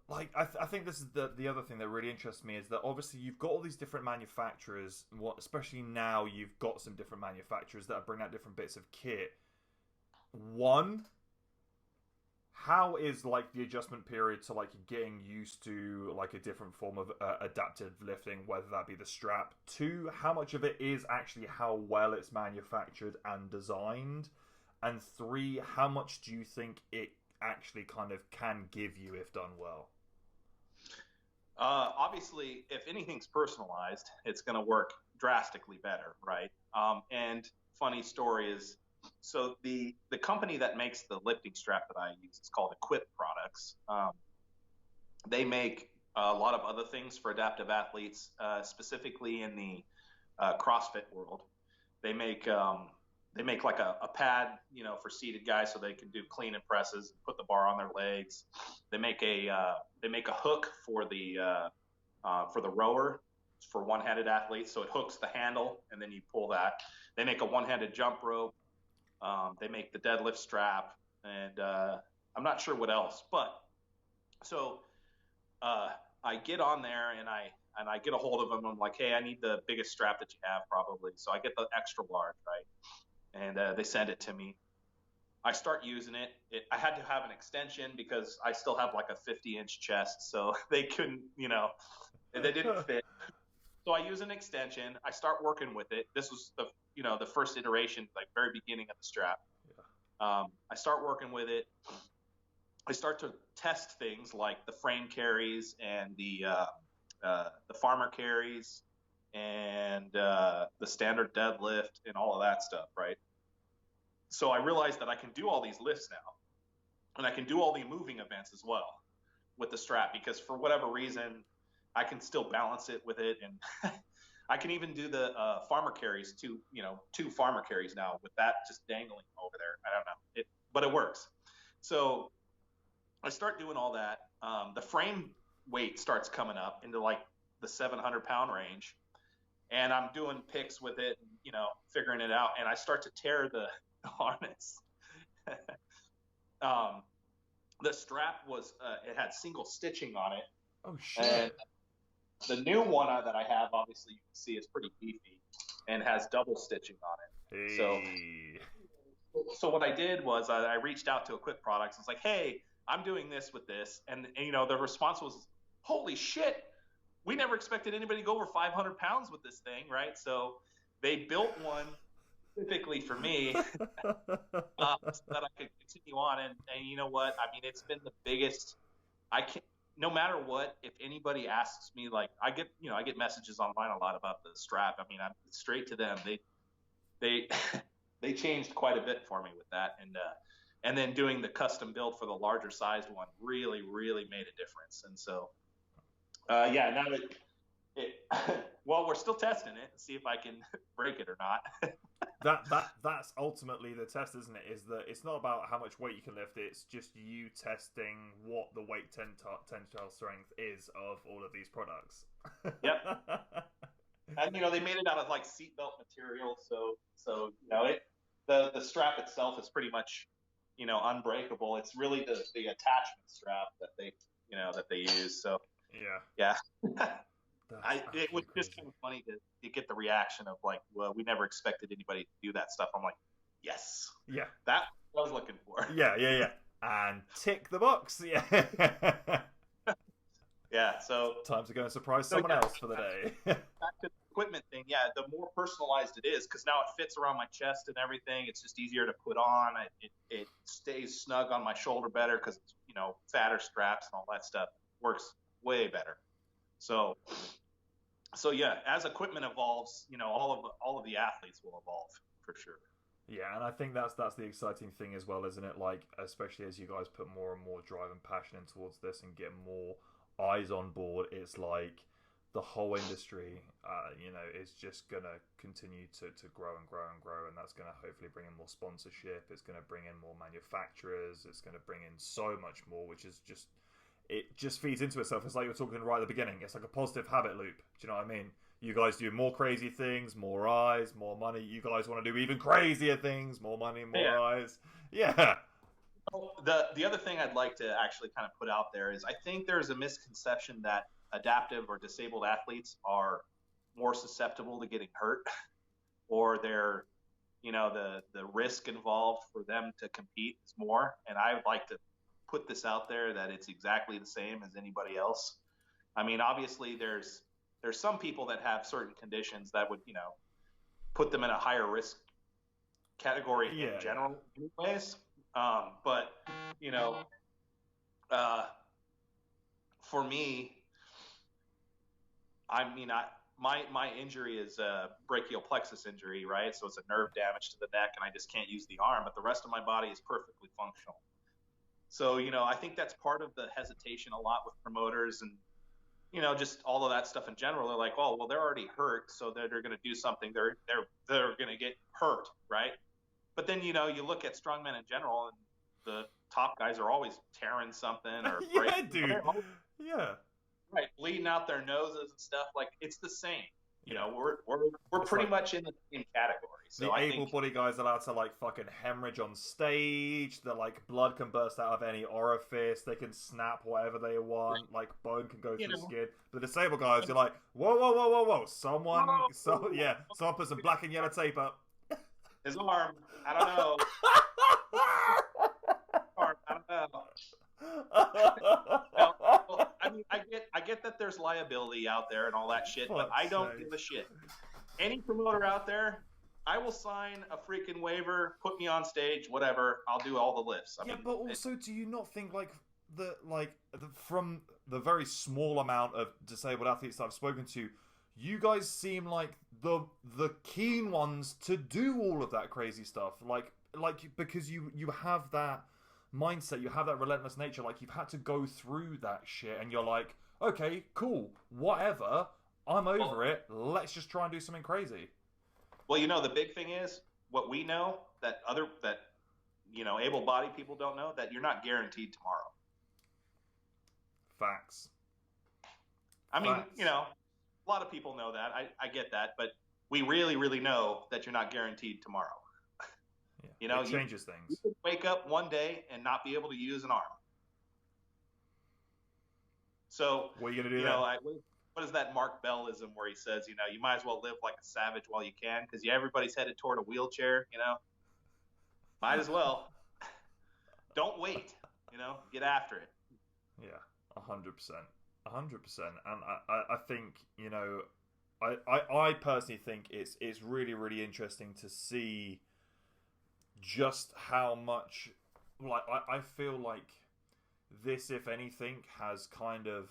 like, I think this is the other thing that really interests me is that obviously you've got all these different manufacturers. Especially now, you've got some different manufacturers that are bringing out different bits of kit. One, how is like the adjustment period to like getting used to like a different form of adaptive lifting, whether that be the strap? Two, how much of it is actually how well it's manufactured and designed? And three, how much do you think it actually kind of can give you if done well? Obviously, if anything's personalized, it's going to work drastically better, right? And funny story is, so the company that makes the lifting strap that I use is called Equip Products. They make a lot of other things for adaptive athletes, specifically in the CrossFit world. They make like a pad, for seated guys so they can do clean and presses, put the bar on their legs. They make a hook for the rower for one-handed athletes, so it hooks the handle and then you pull that. They make a one-handed jump rope. They make the deadlift strap, and I'm not sure what else. But so I get on there and I get a hold of them. I'm like, hey, I need the biggest strap that you have, probably. So I get the extra large, right? And they send it to me. I start using it. I had to have an extension because I still have like a 50-inch chest, so they couldn't, they didn't fit. So I use an extension. I start working with it. This was the first iteration, like very beginning of the strap. Yeah. I start working with it. I start to test things like the frame carries and the farmer carries and the standard deadlift and all of that stuff, right? So I realized that I can do all these lifts now, and I can do all the moving events as well with the strap, because for whatever reason, I can still balance it with it, and I can even do the farmer carries, two farmer carries now with that just dangling over there. I don't know, but it works. So I start doing all that. The frame weight starts coming up into like the 700-pound range, and I'm doing picks with it, figuring it out, and I start to tear the harness. The strap was it had single stitching on it. Oh shit! And the new one that I have, obviously you can see, is pretty beefy and has double stitching on it. Hey. So what I did was I reached out to Equip Products. I was like, hey, I'm doing this with this, and the response was, holy shit, we never expected anybody to go over 500 pounds with this thing, right? So they built one specifically for me so that I could continue on. And you know what? I mean, it's been the biggest. I can't. No matter what, if anybody asks me, like I get messages online a lot about the strap. I mean, I'm straight to them. They they changed quite a bit for me with that, and then doing the custom build for the larger sized one really made a difference. And so yeah, now it well, we're still testing it to see if I can break it or not. That's ultimately the test, isn't it? Is that it's not about how much weight you can lift, it's just you testing what the weight tensile strength is of all of these products. Yep. And they made it out of like seatbelt material, so the strap itself is pretty much unbreakable. It's really the attachment strap that they use. So yeah. It was just kind of funny to get the reaction of like, well, we never expected anybody to do that stuff. I'm like, yes, yeah, that's what I was looking for. Yeah, and tick the box. Yeah. Yeah, so time to go and surprise someone else for the day. Back to the equipment thing, yeah, the more personalized it is, because now it fits around my chest and everything. It's just easier to put on. It stays snug on my shoulder better because it's fatter straps and all that stuff works way better. So yeah, as equipment evolves, all of the athletes will evolve for sure. Yeah, and I think that's the exciting thing as well, isn't it? Like, especially as you guys put more and more drive and passion in towards this and get more eyes on board, it's like the whole industry, is just gonna continue to grow and grow and grow, and that's gonna hopefully bring in more sponsorship. It's gonna bring in more manufacturers. It's gonna bring in so much more, which is just. It just feeds into itself. It's like you were talking right at the beginning. It's like a positive habit loop. Do you know what I mean? You guys do more crazy things, more eyes, more money. You guys want to do even crazier things, more money, more eyes. Yeah. The other thing I'd like to actually kind of put out there is I think there's a misconception that adaptive or disabled athletes are more susceptible to getting hurt, or they're, the risk involved for them to compete is more. And I would like to put this out there that it's exactly the same as anybody else. I mean, obviously there's some people that have certain conditions that would, put them in a higher risk category in general anyways. But, for me, my injury is a brachial plexus injury, right? So it's a nerve damage to the neck and I just can't use the arm, but the rest of my body is perfectly functional. So, I think that's part of the hesitation a lot with promoters and, just all of that stuff in general. They're like, oh, well, they're already hurt, so they're going to do something. They're going to get hurt, right? But then, you look at strongmen in general, and the top guys are always tearing something or breaking. Dude. Yeah. Right, bleeding out their noses and stuff. Like, it's the same. We're pretty much in the same category. So the able-bodied guys are allowed to like fucking hemorrhage on stage. The like blood can burst out of any orifice. They can snap whatever they want. Like bone can go through the skin. The disabled guys, you're like, whoa! Someone put some black and yellow tape up. His arm. I don't know. Well, I mean, I get that there's liability out there and all that shit, but I don't give a shit. Any promoter out there, I will sign a freaking waiver, put me on stage, whatever. I'll do all the lifts. I mean, but also, do you not think from the very small amount of disabled athletes that I've spoken to, you guys seem like the keen ones to do all of that crazy stuff, like because you have that mindset, you have that relentless nature, like you've had to go through that shit and you're like, okay, cool, whatever, I'm over it, let's just try and do something crazy. Well, the big thing is what we know that able-bodied people don't know, that you're not guaranteed tomorrow. Facts. I mean, a lot of people know that. I get that, but we really know that you're not guaranteed tomorrow. Yeah, it changes things. You could wake up one day and not be able to use an arm. So what are you gonna do then? What is that Mark Bellism where he says, you might as well live like a savage while you can, because everybody's headed toward a wheelchair. Might as well. Don't wait. Get after it. Yeah, 100%, 100%. And I think I personally think it's really, really interesting to see just how much, like, I feel like this, if anything, has kind of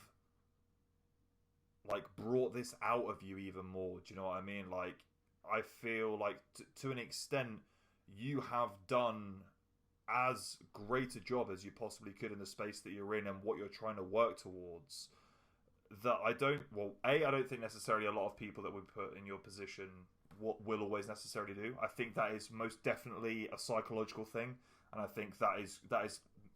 like brought this out of you even more. Do you know what I mean? Like, I feel like to an extent you have done as great a job as you possibly could in the space that you're in and what you're trying to work towards, that I don't think necessarily a lot of people that would put in your position will always necessarily do. I think that is most definitely a psychological thing, and I think that is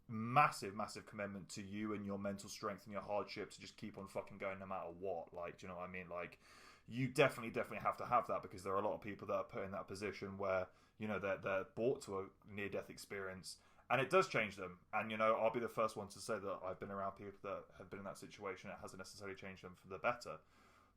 massive commitment to you and your mental strength and your hardship to just keep on fucking going no matter what. Like, do you know what I mean? Like, you definitely have to have that, because there are a lot of people that are put in that position where, you know, they're brought to a near-death experience, and it does change them. And, you know, I'll be the first one to say that I've been around people that have been in that situation. It hasn't necessarily changed them for the better,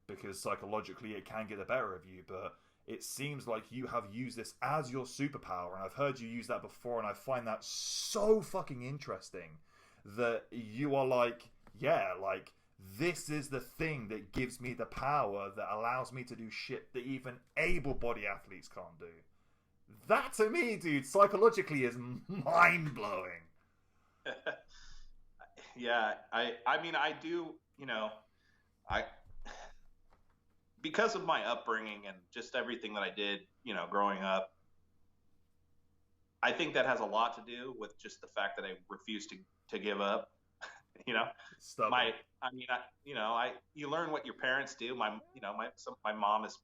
because psychologically it can get the better of you. But it seems like you have used this as your superpower, and I've heard you use that before, and I find that so fucking interesting that you are like, yeah, like, this is the thing that gives me the power that allows me to do shit that even able-bodied athletes can't do. That, to me, dude, psychologically is mind-blowing. Yeah, I mean, I do, you know, because of my upbringing and just everything that I did, you know, growing up, I think that has a lot to do with just the fact that I refused to give up. You know, Stubborn. you learn what your parents do. My mom is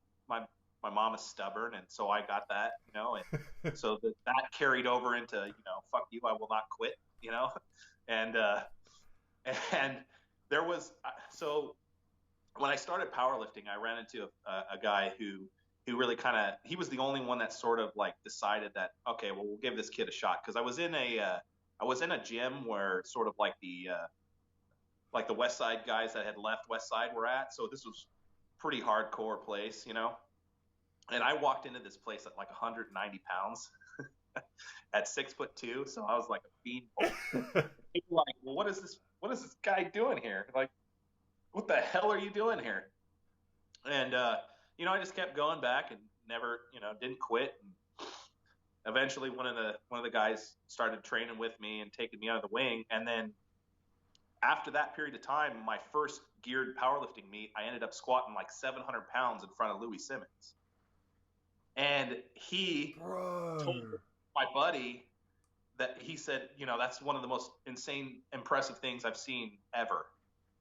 stubborn, and so I got that, you know, and so that carried over into, you know, fuck you, I will not quit, you know, and there was, so when I started powerlifting, I ran into a guy who really he was the only one that sort of like decided that, okay, well, we'll give this kid a shot. Cause I was in a gym where sort of like the West Side guys that had left West Side were at. So this was pretty hardcore place, you know? And I walked into this place at like 190 pounds at 6'2". So I was like a beanpole. People were like, well, what is this guy doing here? Like, what the hell are you doing here? And, you know, I just kept going back and never, you know, didn't quit. And eventually one of the guys started training with me and taking me under the wing. And then after that period of time, my first geared powerlifting meet, I ended up squatting like 700 pounds in front of Louis Simmons. And he told my buddy that, he said, you know, that's one of the most insane, impressive things I've seen ever.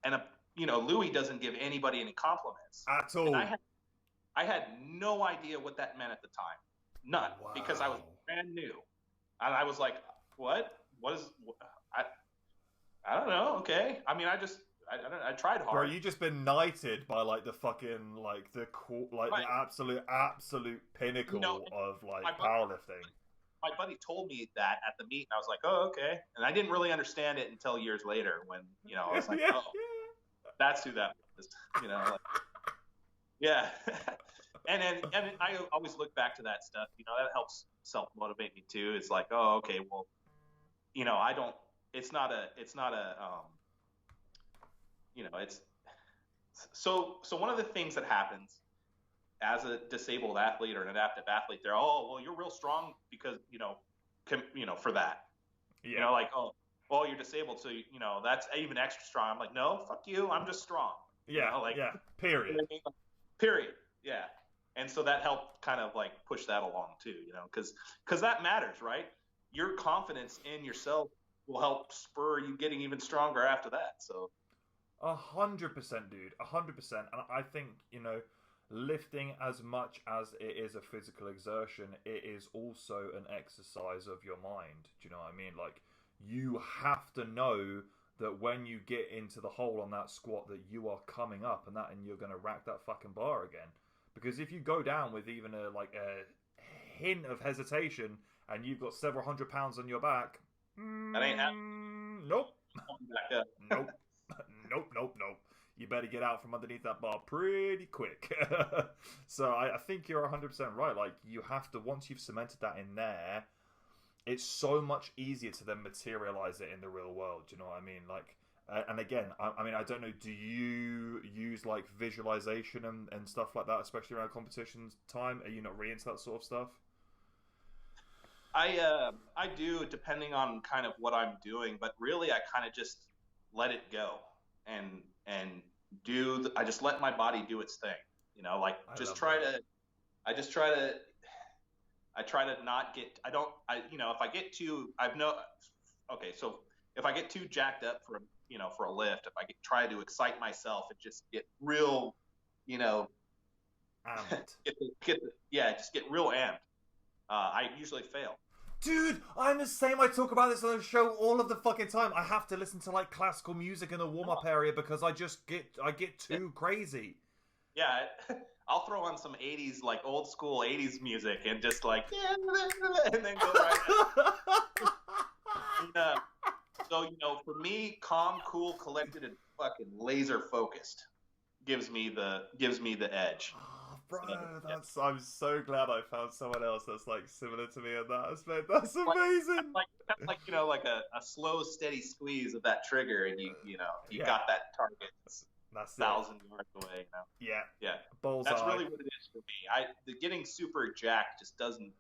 And, you know, Louis doesn't give anybody any compliments. At all. And I had no idea what that meant at the time. None. Wow. Because I was brand new. And I was like, what? What is... I don't know. Okay. I mean, I tried hard. Bro, you just been knighted by like the fucking like the absolute pinnacle, you know, of like powerlifting. My buddy told me that at the meet, and I was like, oh, okay. And I didn't really understand it until years later when, you know, I was like, oh, that's who that was. You know, like, yeah. and I always look back to that stuff. You know, that helps self-motivate me too. It's like, oh, okay, well, you know, it's not a, you know, it's, so one of the things that happens as a disabled athlete or an adaptive athlete, they're, oh, well, you're real strong because, you know, for that, you know, like, oh, well, you're disabled. So, you know, that's even extra strong. I'm like, no, fuck you. I'm just strong. Yeah. You know, like, yeah. Period. You know what I mean? Period. Yeah. And so that helped kind of like push that along too, you know, cause that matters, right? Your confidence in yourself will help spur you getting even stronger after that. So 100%, dude, 100%. And I think, you know, lifting, as much as it is a physical exertion, it is also an exercise of your mind. Do you know what I mean? Like, you have to know that when you get into the hole on that squat that you are coming up and you're going to rack that fucking bar again. Because if you go down with even a hint of hesitation and you've got several hundred pounds on your back, that ain't happening. Nope. Nope. You better get out from underneath that bar pretty quick. So I think you're 100% right. Like, you have to, once you've cemented that in there, it's so much easier to then materialize it in the real world. Do you know what I mean? Like, and again, I mean, I don't know, do you use like visualization and stuff like that, especially around competition time? Are you not really into that sort of stuff? I do, depending on kind of what I'm doing, but really I kind of just let it go and I just let my body do its thing. Like I just try to I try to not get, I don't, I, if I get too, okay, so if I get too jacked up for a lift, if I try to excite myself and just get real, Amped. just get real amped, I usually fail. Dude, I'm the same. I talk about this on the show all of the fucking time. I have to listen to like classical music in the warm-up area because I get too crazy. Yeah, I'll throw on some 80s, like old school 80s music and just like, and then go right and, so, for me, calm, cool, collected, and fucking laser focused gives me the edge. Oh, bro, I'm so glad I found someone else that's like similar to me in that aspect. That's amazing. Like a slow, steady squeeze of that trigger, and you got that target. That's 1,000 yards away. Yeah. Bullseye. That's really what it is for me. The getting super jacked just doesn't.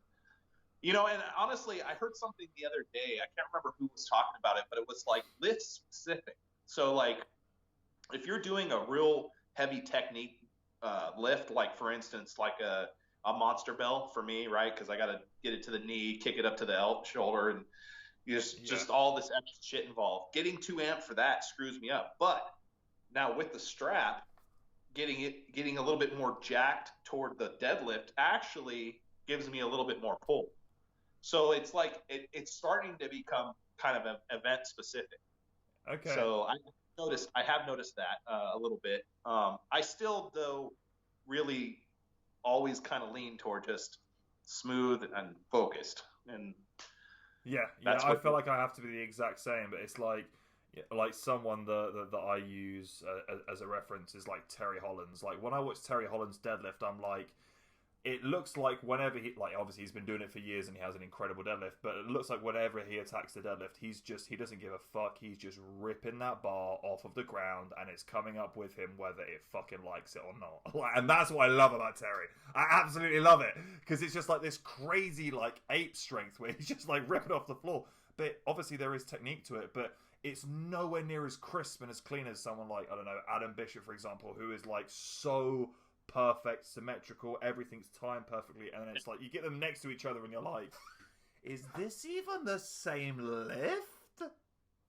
And honestly, I heard something the other day. I can't remember who was talking about it, but it was like lift specific. So like, if you're doing a real heavy technique lift, like for instance, like a monster bell for me, right? Because I got to get it to the knee, kick it up to the shoulder, and just all this extra shit involved. Getting too amped for that screws me up. But now with the strap, getting a little bit more jacked toward the deadlift actually gives me a little bit more pull. So it's like it's starting to become kind of event specific. Okay. So I have noticed that a little bit. I still though really always kind of lean toward just smooth and focused. And I feel like I have to be the exact same, but it's like someone that I use as a reference is like Terry Holland's. Like when I watch Terry Holland's deadlift, I'm like, it looks like whenever obviously he's been doing it for years and he has an incredible deadlift, but it looks like whenever he attacks the deadlift, he doesn't give a fuck. He's just ripping that bar off of the ground and it's coming up with him whether it fucking likes it or not. And that's what I love about Terry. I absolutely love it because it's just like this crazy like ape strength where he's just like ripping off the floor. But obviously there is technique to it, but it's nowhere near as crisp and as clean as someone like, I don't know, Adam Bishop, for example, who is like so perfect, symmetrical, everything's timed perfectly, and then it's like you get them next to each other and you're like, is this even the same lift?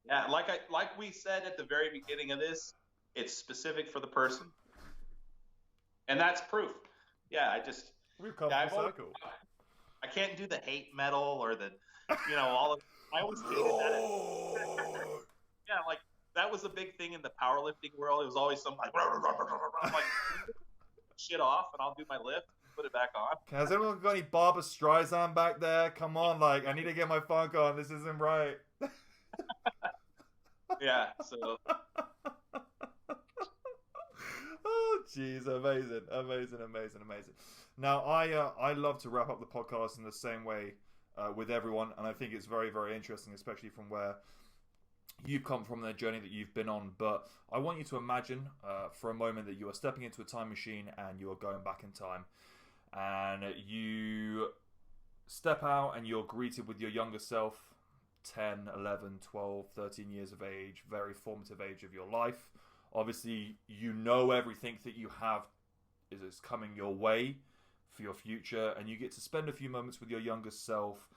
Yeah, like we said at the very beginning of this, it's specific for the person, and that's proof. Yeah, we've come full circle. I can't do the hate metal or the all of. I always hated that. Yeah, like that was a big thing in the powerlifting world. It was always some like, I'm like shit off, and I'll do my lift, put it back on. Has anyone got any Barbra Streisand back there? Come on, like I need to get my funk on. This isn't right. Yeah. So. Oh, jeez, amazing. Now, I love to wrap up the podcast in the same way with everyone, and I think it's very, very interesting, especially from where you've come from, the journey that you've been on. But I want you to imagine for a moment that you are stepping into a time machine and you are going back in time, and you step out and you're greeted with your younger self, 10, 11, 12, 13 years of age, very formative age of your life. Obviously, you know everything that you have is coming your way for your future, and you get to spend a few moments with your younger self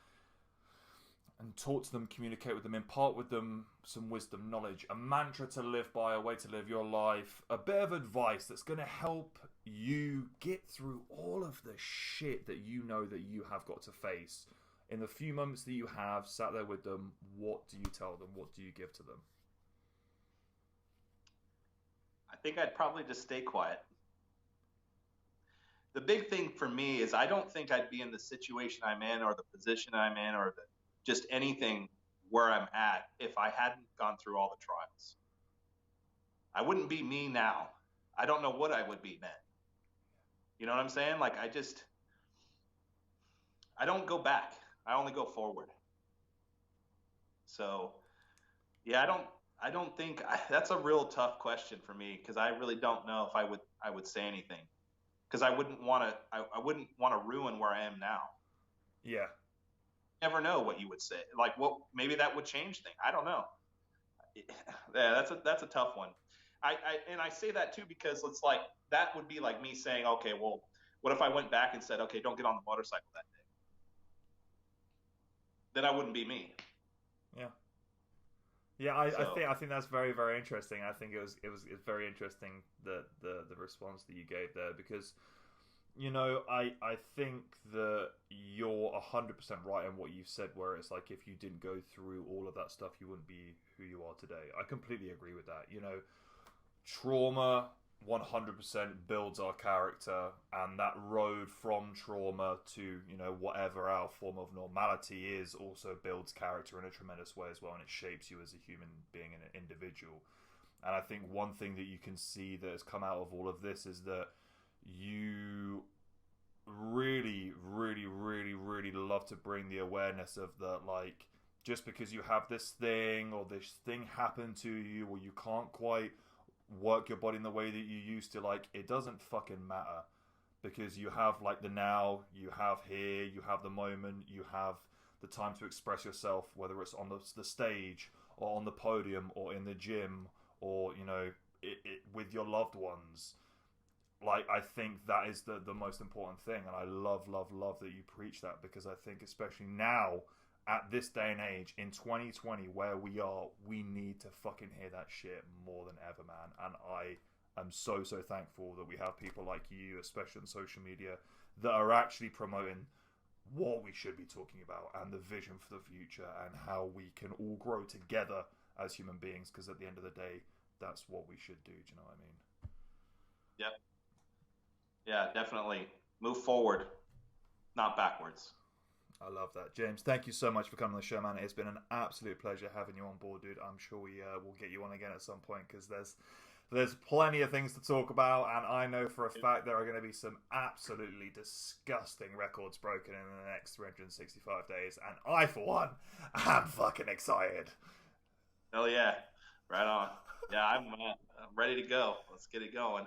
and talk to them, communicate with them, impart with them some wisdom, knowledge, a mantra to live by, a way to live your life, a bit of advice that's going to help you get through all of the shit that you know that you have got to face. In the few moments that you have sat there with them, what do you tell them? What do you give to them? I think I'd probably just stay quiet. The big thing for me is I don't think I'd be in the situation I'm in or the position I'm in or just anything where I'm at if I hadn't gone through all the trials. I wouldn't be me now. I don't know what I would be then. You know what I'm saying? Like I don't go back. I only go forward. So, yeah, I don't think that's a real tough question for me because I really don't know if I would say anything because I wouldn't want to ruin where I am now. Yeah. Never know what you would say. Like what maybe that would change things. I don't know. Yeah, that's a tough one. I say that too because it's like that would be like me saying, okay, well, what if I went back and said, okay, don't get on the motorcycle that day? Then I wouldn't be me. Yeah. Yeah, So I think that's very, very interesting. I think it's very interesting the response that you gave there because I think that you're 100% right in what you've said, where it's like if you didn't go through all of that stuff, you wouldn't be who you are today. I completely agree with that. Trauma 100% builds our character, and that road from trauma to, whatever our form of normality is also builds character in a tremendous way as well, and it shapes you as a human being and an individual. And I think one thing that you can see that has come out of all of this is that you really, really, really, really love to bring the awareness of that, like, just because you have this thing or this thing happen to you or you can't quite work your body in the way that you used to, like, it doesn't fucking matter because you have, like, the now, you have here, you have the moment, you have the time to express yourself, whether it's on the stage or on the podium or in the gym or, with your loved ones. Like, I think that is the most important thing, and I love, love, love that you preach that, because I think especially now, at this day and age, in 2020, where we are, we need to fucking hear that shit more than ever, man. And I am so, so thankful that we have people like you, especially on social media, that are actually promoting what we should be talking about and the vision for the future and how we can all grow together as human beings, because at the end of the day, that's what we should do. Do you know what I mean? yep, yeah, definitely move forward, not backwards. I love that. James, thank you so much for coming on the show, man. It's been an absolute pleasure having you on board, dude. I'm sure we will get you on again at some point, because there's plenty of things to talk about, and I know for a fact there are going to be some absolutely disgusting records broken in the next 365 days, and I, for one, am fucking excited. Hell yeah, right on. Yeah, I'm ready to go. Let's get it going.